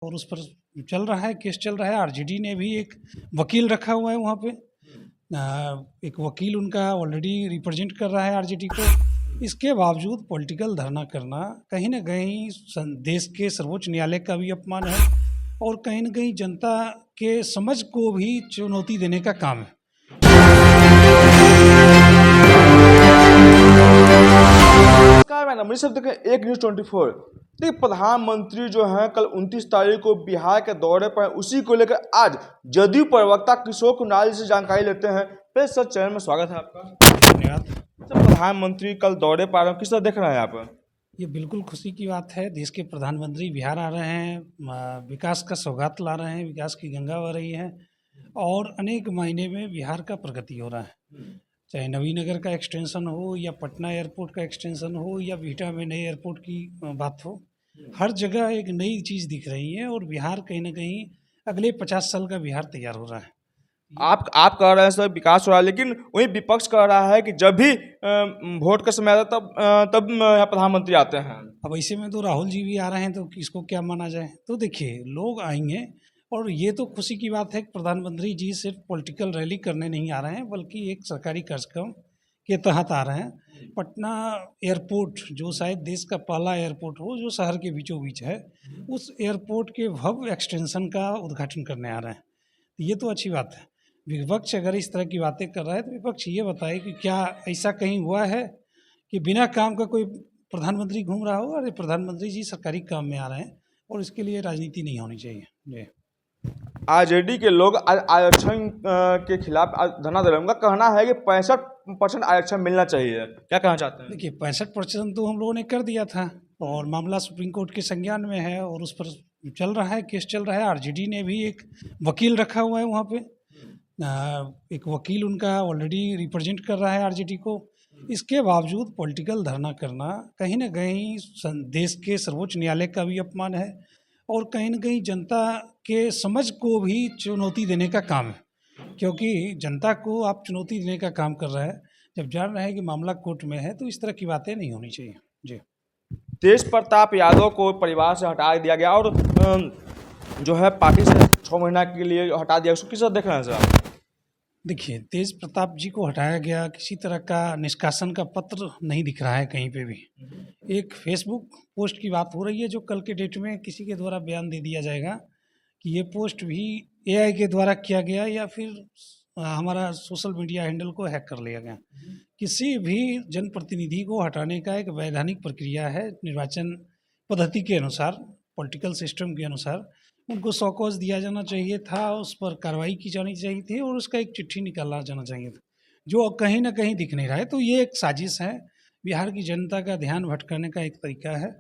और उस पर चल रहा है, केस चल रहा है। आरजेडी ने भी एक वकील रखा हुआ है वहाँ पे। एक वकील उनका ऑलरेडी रिप्रेजेंट कर रहा है आरजेडी को। इसके बावजूद पॉलिटिकल धरना करना कहीं ना कहीं देश के सर्वोच्च न्यायालय का भी अपमान है और कहीं ना कहीं जनता के समझ को भी चुनौती देने का काम है। नमस्कार, मैं अमरीश अब देखें एक न्यूज़ 24। देखिए, प्रधानमंत्री जो हैं कल 29 तारीख को बिहार के दौरे पर, उसी को लेकर आज जदयू प्रवक्ता किशोर कुणाल से जानकारी लेते हैं। पहले सर, चैनल में स्वागत है आपका। धन्यवाद। सर, प्रधानमंत्री कल दौरे पर आ रहे हैं, किस तरह देख रहे हैं आप? ये बिल्कुल खुशी की बात है। देश के प्रधानमंत्री बिहार आ रहे हैं, विकास का सौगात ला रहे हैं, विकास की गंगा बह रही है और अनेक मायने में बिहार का प्रगति हो रहा है। चाहे नवीनगर का एक्सटेंशन हो या पटना एयरपोर्ट का एक्सटेंशन हो या बिहटा में नए एयरपोर्ट की बात हो, हर जगह एक नई चीज़ दिख रही है और बिहार कहीं ना कहीं अगले 50 साल का बिहार तैयार हो रहा है। आप कह रहे हैं सर विकास हो रहा है, लेकिन वही विपक्ष कह रहा है कि जब भी वोट का समय आता तब यहाँ प्रधानमंत्री आते हैं। अब ऐसे में तो राहुल जी भी आ रहे हैं, तो किसको क्या माना जाए। तो देखिए, लोग आएंगे और ये तो खुशी की बात है कि प्रधानमंत्री जी सिर्फ पॉलिटिकल रैली करने नहीं आ रहे हैं, बल्कि एक सरकारी कार्यक्रम के तहत आ रहे हैं। पटना एयरपोर्ट, जो शायद देश का पहला एयरपोर्ट हो जो शहर के बीचों बीच है, उस एयरपोर्ट के भव्य एक्सटेंशन का उद्घाटन करने आ रहे हैं। ये तो अच्छी बात है। विपक्ष अगर इस तरह की बातें कर रहा है तो विपक्ष ये बताए कि क्या ऐसा कहीं हुआ है कि बिना काम का कोई प्रधानमंत्री घूम रहा हो। अरे, प्रधानमंत्री जी सरकारी काम में आ रहे हैं और इसके लिए राजनीति नहीं होनी चाहिए। जी, आरजेडी के लोग आरक्षण के खिलाफ धरना दे रहे हैं। उनका कहना है कि 65% आरक्षण मिलना चाहिए। क्या कहना चाहते हैं? देखिए, 65% तो हम लोगों ने कर दिया था और मामला सुप्रीम कोर्ट के संज्ञान में है और उस पर चल रहा है, केस चल रहा है। आरजेडी ने भी एक वकील रखा हुआ है वहाँ पे। एक वकील उनका ऑलरेडी रिप्रेजेंट कर रहा है आरजेडी को। इसके बावजूद पॉलिटिकल धरना करना कहीं ना कहीं देश के सर्वोच्च न्यायालय का भी अपमान है और कहीं ना कहीं जनता के समझ को भी चुनौती देने का काम है। क्योंकि जनता को आप चुनौती देने का काम कर रहे हैं, जब जान रहे हैं कि मामला कोर्ट में है, तो इस तरह की बातें नहीं होनी चाहिए। जी, तेज प्रताप यादव को परिवार से हटा दिया गया और जो है पार्टी से 6 महीना के लिए हटा दिया। उसको किस तरह देख रहे हैं सर? देखिए, तेज प्रताप जी को हटाया गया, किसी तरह का निष्कासन का पत्र नहीं दिख रहा है कहीं पे भी। एक फेसबुक पोस्ट की बात हो रही है जो कल के डेट में किसी के द्वारा बयान दे दिया जाएगा कि ये पोस्ट भी एआई के द्वारा किया गया या फिर हमारा सोशल मीडिया हैंडल को हैक कर लिया गया। किसी भी जनप्रतिनिधि को हटाने का एक वैधानिक प्रक्रिया है। निर्वाचन पद्धति के अनुसार, पॉलिटिकल सिस्टम के अनुसार उनको शौकौज दिया जाना चाहिए था, उस पर कार्रवाई की जानी चाहिए थी और उसका एक चिट्ठी निकाला जाना चाहिए था, जो कहीं ना कहीं दिख नहीं रहा है। तो ये एक साजिश है, बिहार की जनता का ध्यान भटकाने का एक तरीका है।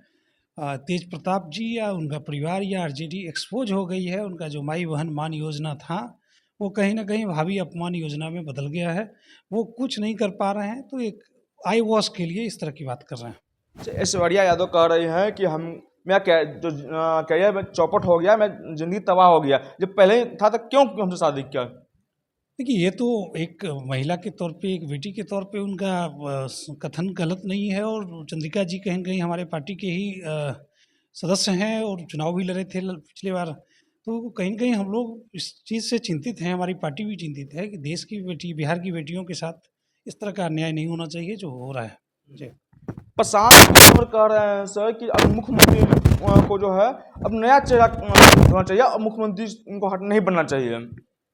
तेज प्रताप जी या उनका परिवार या आरजेडी एक्सपोज हो गई है। उनका जो माई बहन मान योजना था, वो कहीं ना कहीं भावी अपमान योजना में बदल गया है। वो कुछ नहीं कर पा रहे हैं, तो एक आई वॉश के लिए इस तरह की बात कर रहे हैं। ऐश्वर्या यादव कह रही हैं कि मैं करियर में चौपट हो गया, मैं जिंदगी तबाह हो गया। जब पहले ही था तो क्यों हमसे शादी किया? देखिए, ये तो एक महिला के तौर पे, एक बेटी के तौर पे उनका कथन गलत नहीं है और चंद्रिका जी कहीं कहीं हमारे पार्टी के ही सदस्य हैं और चुनाव भी लड़े थे पिछली बार। तो कहीं कहीं हम लोग इस चीज़ से चिंतित हैं, हमारी पार्टी भी चिंतित है कि देश की बेटी, बिहार की बेटियों के साथ इस तरह का अन्याय नहीं होना चाहिए जो हो रहा है। जी, प्रशांत किशोर कह रहे हैं सर कि अब मुख्यमंत्री को जो है अब नया चेहरा होना चाहिए और मुख्यमंत्री को हट नहीं बनना चाहिए।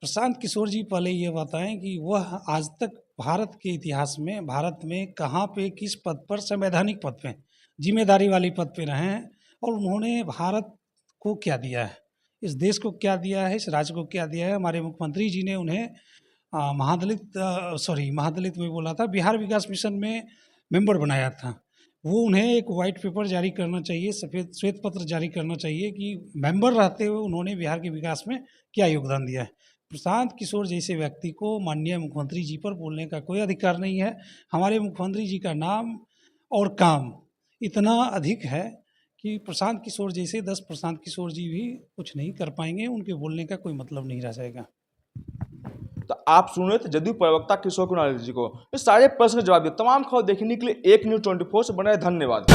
प्रशांत किशोर जी पहले ये बताएं कि वह आज तक भारत के इतिहास में, भारत में कहाँ पे, किस पद पर, संवैधानिक पद पे, जिम्मेदारी वाली पद पे रहे हैं और उन्होंने भारत को क्या दिया है, इस देश को क्या दिया है, इस राज्य को क्या दिया है। हमारे मुख्यमंत्री जी ने उन्हें महादलित में बोला था, बिहार विकास मिशन में मेंबर बनाया था। वो उन्हें एक वाइट पेपर जारी करना चाहिए, सफ़ेद श्वेत पत्र जारी करना चाहिए कि मेंबर रहते हुए उन्होंने बिहार के विकास में क्या योगदान दिया है। प्रशांत किशोर जैसे व्यक्ति को माननीय मुख्यमंत्री जी पर बोलने का कोई अधिकार नहीं है। हमारे मुख्यमंत्री जी का नाम और काम इतना अधिक है कि प्रशांत किशोर जैसे 10 प्रशांत किशोर जी भी कुछ नहीं कर पाएंगे, उनके बोलने का कोई मतलब नहीं रह जाएगा। तो आप सुन रहे थे जदयू प्रवक्ता किशोर कुणाल जी को। ये सारे प्रश्न का जवाब दिए। तमाम खबर देखने के लिए एक न्यूज़ 24 से बने रहे। धन्यवाद।